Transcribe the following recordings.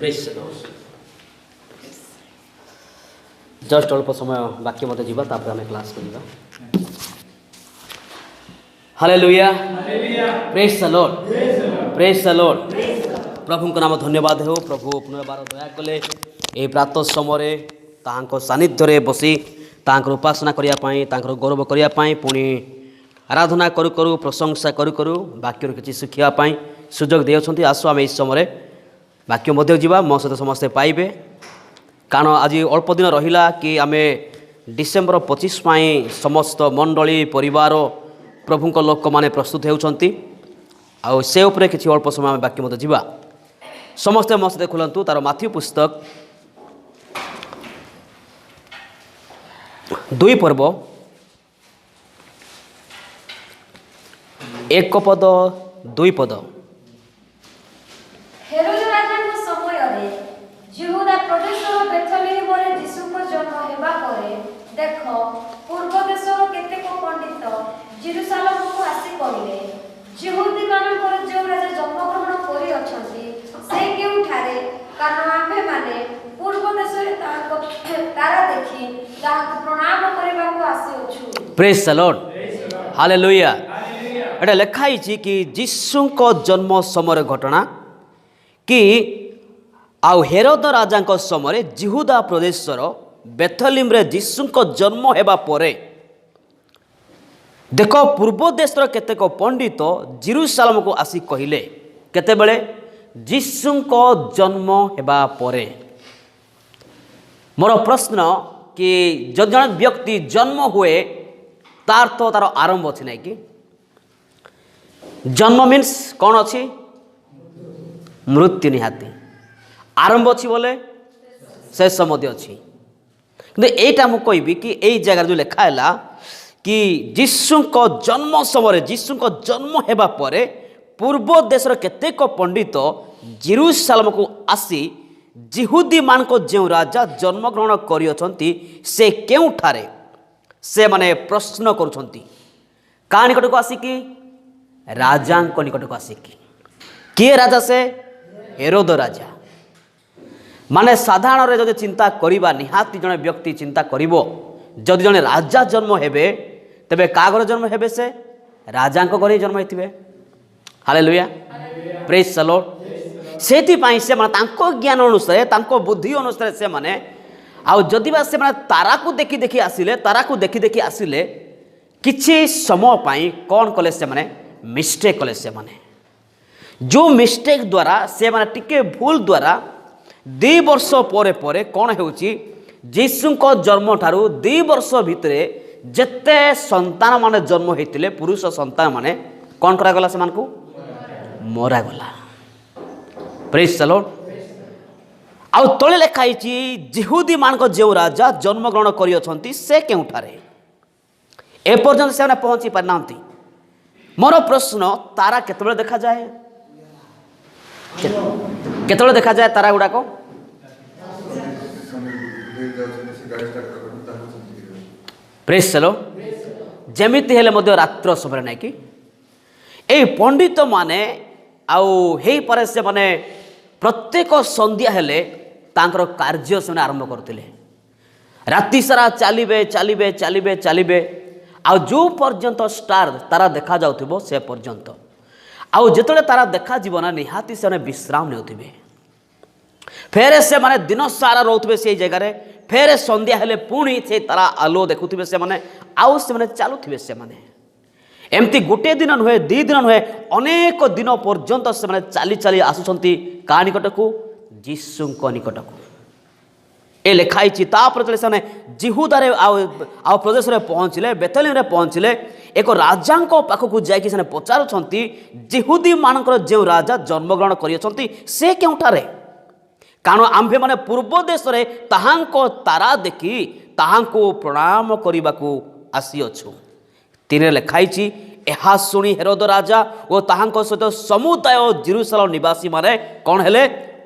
Praise the Lord. Just अल्प समय बाकी मत जीवा तापर आम क्लास को जीवा hallelujah praise the lord praise the lord प्रभु को नाम धन्यवाद हो प्रभु पुनर्बार दया कले ए प्रातः समय तांको सानिध्य बसी तांकर उपासना करिया पाई तांकर गौरव करिया पाई पुणी आराधना करू करू प्रशंसा करू करू वाक्य किसी शिखा पाई सुजोग देउछंती आसो आम इस समय वाक्य मध्य जीवा मो सहित समस्ते पाइबे कारण आज अल्प दिन रहिला कि आम डिसेम्बर 25 पाई समस्त मंडली परिवार प्रभुक लोक माने प्रस्तुत होउछंती आ से उपरे किछि अल्प समय आम वाक्य मध्य जीवा समस्ते मो सहित खोलंतु तार माथ्यू पुस्तक 2 पर्व 1 पद 2 पद हेरोद राजाଙ୍କ ସମୟରେ जिहुदा प्रदेशର ବେଥଲେହେମରେ ଯୀଶୁଙ୍କ ଜନ୍ମ ହେବା ପରେ ଦେଖ ପୂର୍ବ ଦେଶର କେତେକ ପଣ୍ଡିତ ଜେରୁସାଲେମକୁ ଆସି କହିଲେ ଯିହୁଦୀମାନଙ୍କର ଯେଉଁ ରାଜା ଜନ୍ମଗ୍ରହଣ କରିଅଛନ୍ତି ସେ କେଉଁଠାରେ କାରଣ ଆମ୍ଭେମାନେ ପୂର୍ବ ଦେଶରେ ତାରା ଦେଖି ତାହାକୁ ପ୍ରଣାମ କରିବାକୁ ଆସିଅଛୁ। प्रेज द लॉर्ड हालेलुया एटा लिखाई कि यीशुଙ୍କ जन्म समय घटना कि आउ हेरोद राजा समय जिहुदा प्रदेशर बेथलीम रे यीशुଙ୍କ जन्म हेबा परे देख पूर्व देशर केतेक पंडित जेरुसालेम को आसी कहिले केतेबेले यीशुଙ୍କ जन्म हेबा परे मोर प्रश्न कि जो जन व्यक्ति जन्म हुए तार तो तार आरंभ अच्छी ना कि जन्म मीन्स कौन अच्छी मृत्यु निहाती आरंभ अच्छी बोले शेष मध्य अच्छी कि यहीटा मुझे कहबी कि यही जगह जो लिखाला कि यीशुଙ୍କ जन्म समय यीशुଙ୍କ जन्म हेबा परे पूर्व देशर केतेक पंडित जेरुसालेम को आसी जिहुदी मान को जो राजा जन्मग्रहण करियछंती से केउठारे से माने प्रश्न करुछंती का निकट को आसिकी राजा निकट को आसिकी किए राजा से हेरोद राजा माने साधारण रे जदि चिंता करिबा निहाती जने व्यक्ति चिंता करिवो जदि जने राजा जन्म हेबे तबे कागर जन्म हेबे से राजा को घरे जन्म हेतिबे हालेलुया प्रेज द लॉर्ड सेति पाई से माने तांको ज्ञान अनुसार तांको बुद्धि अनुसार से माने आउ जदि बा से माने तारा को देखि देखि आसिले तारा को देखि देखि आसिले किछि समय पाई कोन कले से माने मिस्टेक कले से माने जो मिस्टेक द्वारा से माने टिके भूल द्वारा 2 वर्ष परे परे कौन होउची यीशुଙ୍କ जन्म ठारू 2 वर्ष भितरे जेते संतान माने जन्म हेतिले पुरुष संतान माने कौन करा गला से मानकू मरा गला प्रेज द लॉर्ड आउ तळे लेखाई छी जिहुदी मान को जेउ राजा जन्म ग्रहण करि अछंती से केउठारे ए पर्यंत से पहुंची पारनांती मोर प्रश्न तारा केतबेले देखा जाए केतबेले देखा जाए तारा गुडा को प्रेज द लॉर्ड जेमिति हेले मध्य रात्र समय नै कि ए पंडित माने आउ हेई परे से माने प्रत्येक संध्या हेले तांकर कार्य से आरंभ करथिले राति सारा चलिबे चलिबे चलिबे चलिबे आउ जो पर्यंत स्टार तारा देखा जाउथिबो से पर्यंत आउ जेतले तारा देखा जीवना निहाती से विश्राम नेउथिबे फेरे से माने दिन सारा रहउथिबे से जगह रे फेरे संध्या हेले पुणी से तारा आलो देखुथिबे से माने आउ से माने चालुथिबे से माने एमती गोटे दिन नुहे 2 दिन नुहे अनेक दिन पर्यंत से माने चाली चाली आसुछंती का निकट को यीशुଙ୍କ निकट को ए लिखाई छि तापर चले से जिहुदा रे आ प्रदेश रे पहुंचले बेथलेम रे पहुंचले एक राजाଙ୍କ पाखकु जाय कि से पचारुछंती जिहुदी मानकर जे राजा जन्मग्रहण करियछंती से केउठारे कारण आम्भे माने पूर्व देश रे ताहांको तारा देखि ताहांको प्रणाम करिबाकू आसीअछु तीन लिखाई छि एहा सुनी हेरोद राजा और ताहांको सहित समुदाय जेरुसालेम निवासी माने कौन हेले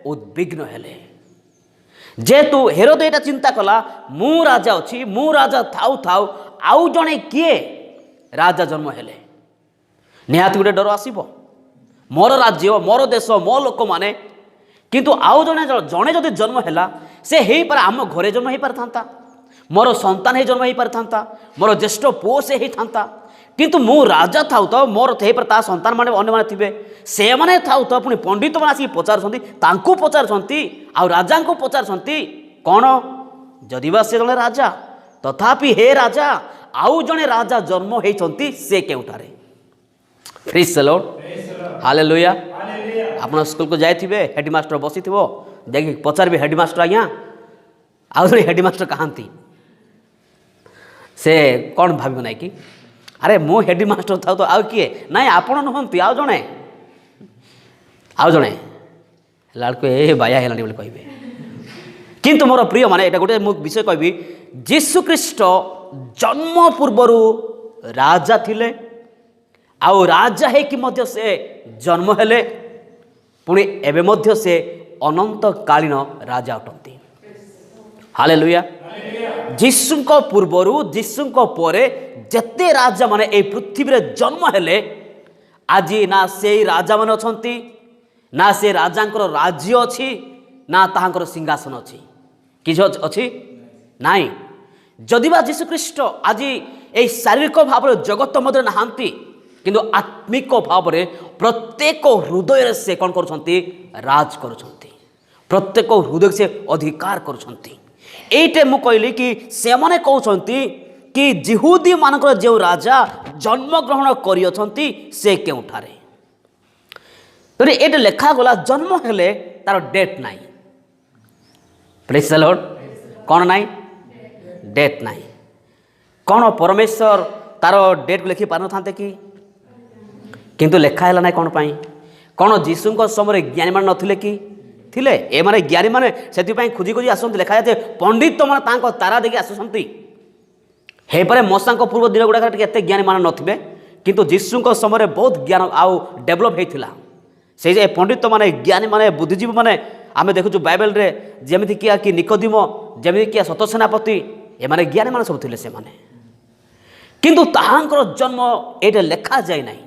उद्विग्न हेले जेतु हेरोद एटा चिंता कला मु राजा अछि मु राजा थाउ थाउ आउ जणे किए राजा जन्म हेले निहाती गोटे डर आसीबो मोर राज्य मोर देश मो लोक माने किंतु आउ जने जने जदि जन्म है से हो पारे आम घरे जन्म हो पारि था मोर संतान ही जन्म हो पारि था मोर ज्येष्ठ पुओ से होता किंतु मु राजा थाउ तो मोर थे पर ता संतान माने अन्य माने थिबे से माने थाउ तो पुणी पंडित माने आसी पचारछंती तांकु पचारछंती आ राजा को पचारछंती कौन जदि बा से जने राजा तथापि हे राजा आउ जने राजा जन्म होइछंती से केउठारे प्रेज द लॉर्ड हालेलुया आपण स्कूल को जाइथिबे हेडमास्टर बसिथिबो देखि पचारबे हेडमास्टर आज्ञा आउ जने हेडमास्टर कहांती से कौन भाविब नाइ कि अरे मु हेडमास्टर था तो आउ किए नाइ आपण नुहंती आउ जने लाड़को ए बाया हेलानी बोली कहबे किंतु मोर प्रिय माने एटा गोटे मु विषय कहबी जीशु ख्रीष्ट जन्म पूर्वरु राजा थिले आउ राजा है कि मध्य से जन्म हेले पुणी एबे मध्य से अनंत कालीन राजा अटंती हालेलुया जीशुको पूर्वरु जीशुको परे जेते राजा माने ए पृथ्वी रे जन्म हेले आज ना से राजा माने अछंती ना से राजांकर राज्य अछि ना ताहांकर सिंहासन अछि किछ अछि नाई जदिबा जीशु ख्रीष्ट आज ए शारीरिक भाव जगत मध्य नहांती किंतु आत्मिक भाव प्रत्येक हृदय से कौन करुछंती राज करुछंती प्रत्येक हृदय से अधिकार करुछंती एटे मु कहली कि से माने कहउछंती कि जिहुदी मानकर जो राजा जन्म ग्रहण करियछंती से केउठारे तो ये लिखा गला जन्म हेले तार डेट नाई प्रेज द लॉर्ड कौन नाई डेट नाई कौन परमेश्वर तार डेट लिखि पार था कि किंतु लेखा है ना कौन पाई कौन जीशु समय ज्ञानी मान नथिले कि थिले ए माने ज्ञानी माने सेति पई खुजी खुजी आसंती लिखा जाए पंडित माने तांको तारा देखि आसुसंती हे परे मौसा पूर्व दिन गुड़ाक एत ज्ञानी मान नथिबे किंतु जीशु समय बहुत ज्ञान आउ डेभलप होता से पंडित माने ज्ञानी माने बुद्धिजीवी माने आम देखु बाइबल रे जेमिति किया कि निकोदिम जेमिति किया सतसेनापति ए माने ज्ञानी माने सब थिले से माने किंतु ताहांकर जन्म एटे लेखा जाय नाही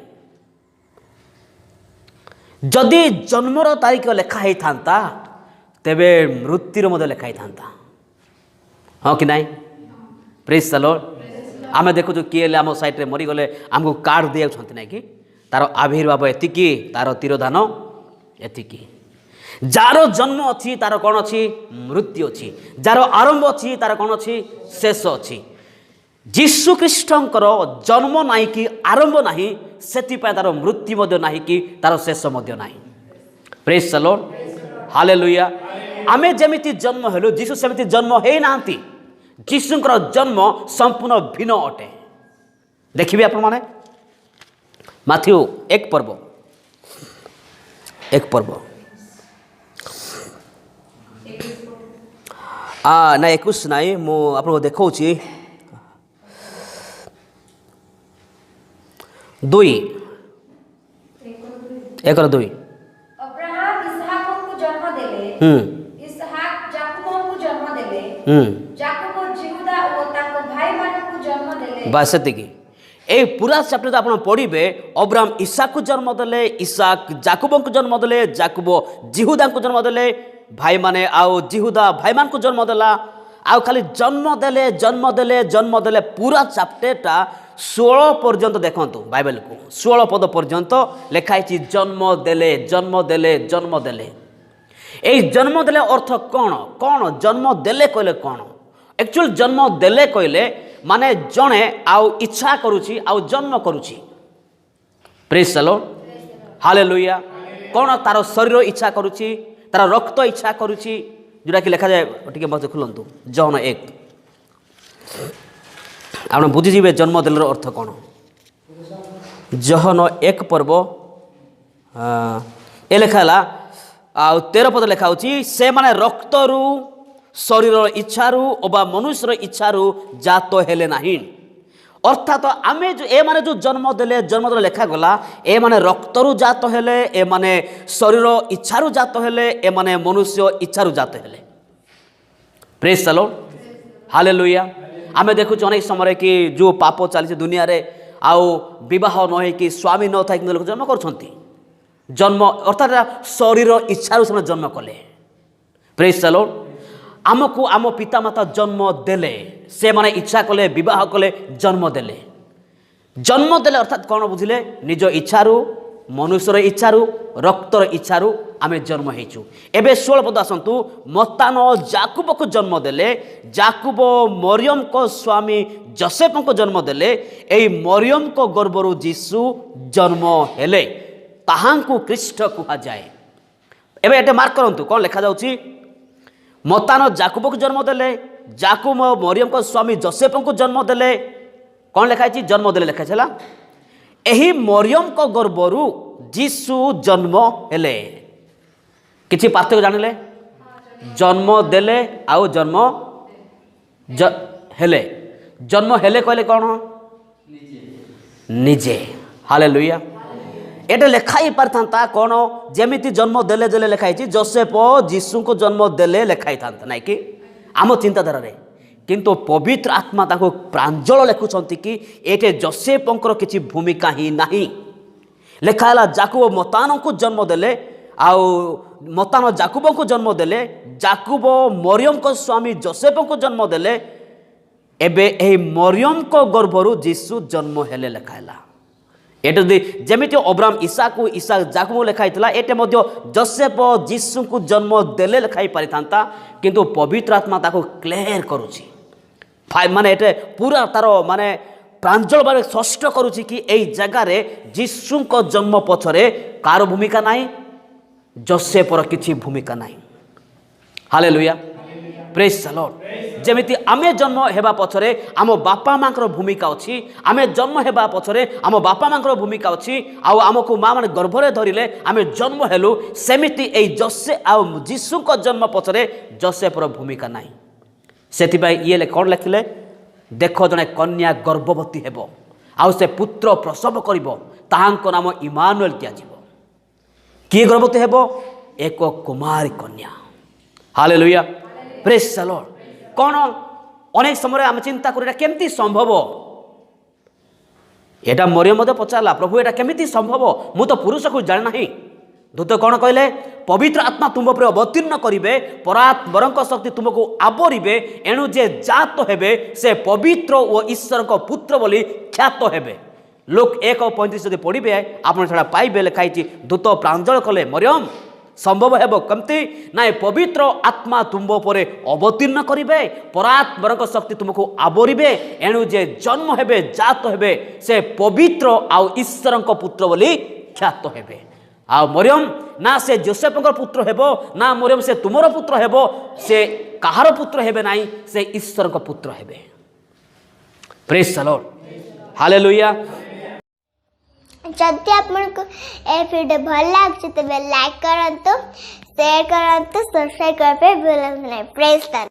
जदि जन्मर तारीख लेखा ही था तेबे मृत्युर मध्य लेखा ही था हाँ कि नाई प्रेज द लॉर्ड आम देखु किए आम साइड रे मरीगले आमको कार्ड दिया ना कि तार आविर्भाव एतिकी तार तीरधान एतिकी जार जन्म अच्छी तार कौन अच्छी मृत्यु अच्छी जार आरंभ अच्छी तार कौन अच्छी शेष अच्छी जीशु ख्रीष्टंकर जन्म नाही कि आरंभ नाही सेति पय तार मृत्यु मध्य नाही कि तार शेष मध्य नाही प्रेज द लॉर्ड हालेलुया आमे जेमिति जन्म हेलु जीशु सेमिति जन्म हे नांती जीशुंकर जन्म संपूर्ण भिन्न अटे देखिबे आपण माने माथ्यू एक पर्व ना 21 नाई मु आपन देखौची 2 1:2 अब्राहम इसहाक को जन्म देले इसहाक याकूब को जन्म देले याकूब यहूदा और ताको भाई मान को जन्म देले बस सेतिकी ए पूरा चैप्टर आप पढ़े अब्राहम इसहाक को जन्म देले इसहाक याकूब को जन्म देले याकूब जिहुदा को जन्म देले भाई माने आउ जिहुदा भाई मान को जन्म देला आउ खाली जन्म देले पूरा चैप्टरटा 16 पर्यंत देखंतु बाइबल को 16 पद पर्यंत लिखाई जन्म देले ए जन्म देले अर्थ कौन जन्म देले कहले कौन एक्चुअल जन्म देले कहले माने जणे आउ इच्छा करुची आउ जन्म करुची प्रेज द लॉर्ड हालेलुया कौन तार शरीर इच्छा करुची तार रक्त इच्छा करुची जोटा कि लिखा जाए टिके मत खुलंतु जहन 1 आप बुझीजे जन्म देलर अर्थ कौन जहन 1 पर्व ए लिखाला आ 13 पद लिखा से माने रक्तरू शरीर इच्छारू अबा मनुष्यर इच्छारू जात हेले नहीं अर्थात आमे जो ए माने जो जन्म देले लेखा गला ए माने रक्तरू जात हेले ए माने शरीर इच्छारू जात हेले ए माने मनुष्य इच्छारू जात हेले प्रेज द लॉर्ड हालेलुया आमे देखु अनेक समय कि जो पाप चली दुनिया रे आउ विवाह न हो कि स्वामी न था लोक जन्म करछंती जन्म अर्थात शरीर इच्छार से जन्म कले। Praise the Lord. आमको आम पितामाता जन्म देले, से माने इच्छा कले, विवाह कले, जन्म देले। जन्म देले अर्थात कौन बुझिले? निज इच्छारू, मनुष्यर इच्छारू, रक्तर इच्छारू आमे जन्म हेचु। एबे 16 पद आसंतु। मतान जाकुब को जन्म देले, जाकुब मरियम को स्वामी जोसेफ को जन्म देले, एई मरियम को गर्भरु जीसु जन्म हेले, ताहांकु ख्रीष्ट कुहा जाए। एबे एटे मार्क करंतु कोन लिखा जाउची? मतान जाकुब को जन्म देले, जाकुब मरियम को स्वामी जोसेफ को जन्म देले, कौन लिखा है? जन्म देले लिखा है। एही मरियम को गर्भरु जीसु जन्म हेले। किछि पार्थक्य जानिले? जन्म देले आउ जन्म हेले। जन्म हेले कहले कौन? निजे। हालेलुया। एटे लेखाई पारथांता कौन? जेमिति जन्म देले देले लेखाई जोसेफ जीसु को जन्म देले लेखाई था नाइ कि आम चिंताधारा रे। किंतु पवित्र आत्मा ताको प्रांजल लिखुंट कि एटे जोसेफंकर किसी भूमिका ही नहीं। लिखाला जाकुब मतान को जन्म देले, आउ मतान जाकुब को जन्म देले, जाकुब मरियम को स्वामी जोसेफ को जन्म देले, एबे एही मरियम को गर्भरु जीसु जन्म हेले लिखाला। एटे जेमिति अब्राहम इसाकु, इसा जाकुब लिखाई थिला, एटे मध्य जोसेफ जीसु को जन्म देले लिखाई पारि थांता। किंतु पवित्र आत्मा ताको क्लियर करूची, माने एटे पूरा तार माने प्रांजल भाव स्पष्ट करुची कि एई जगह रे जीसु को जन्म पछरे कार भूमिका नाही, जोसेफर किछि भूमिका नाही। हालेलुया। Praise the lord. जेमिति आमे जन्म हेबा पछरे आम बापा मांकर भूमिका अछि, आमे जन्म हेबा पछरे आम बापा मांकर भूमिका अछि, आउ आमको मां माने गर्भरे धरिले आमे जन्म हेलु, सेमिति एई जोसे आउ जीसु को जन्म पछरे जोसेफर भूमिका नाही। सेथिबाई ये कौन लिखिले? देख जड़े कन्या गर्भवती हेबो, आउ से पुत्र प्रसव करिबो, ताहांको नाम इमानुएल दियाजिबो। किए गर्भवती हेबो? एक कुमारी कन्या। हालेलुया। Praise the Lord. कौन अनेक समय आम चिंता करिया केमती संभव? एटा मरियम मते पचारला, प्रभु एटा केमिति संभव? मु तो पुरुष को जान नाही। दूत कौन कहले? पवित्र आत्मा तुम पर अवतीर्ण करिवे, परात्परक शक्ति तुमको आवरिवे, एणु जे जात हेबे से पवित्र और ईश्वर को पुत्र बोली ख्यात हेबे। लोक 1:35 जदि पढ़िबे आपण छड़ा पाइबे लिखाई दूत प्रांजल कले, मरियम संभव हेबो कमती ना? पवित्र आत्मा तुम पर अवतीर्ण करिवे, परात्परक शक्ति तुमको आवरिवे, एणु जे जन्म हेबे जात हेबे से पवित्र आउ ईश्वर को पुत्र बोली ख्यात हेबे। आ मरियम ना से जोसेफ पुत्र हेबो, ना मरियम से तुमर पुत्र हेबो, से कहार पुत्र हेबे नाई, से ईश्वर को पुत्र हेबे। Praise the Lord. हालेलुया। जदि आपको ए वीडियो भल लाग तेज लाइक करंतु, शेयर करंतु, सब्सक्राइब करबे भूलंतु नहीं। Praise the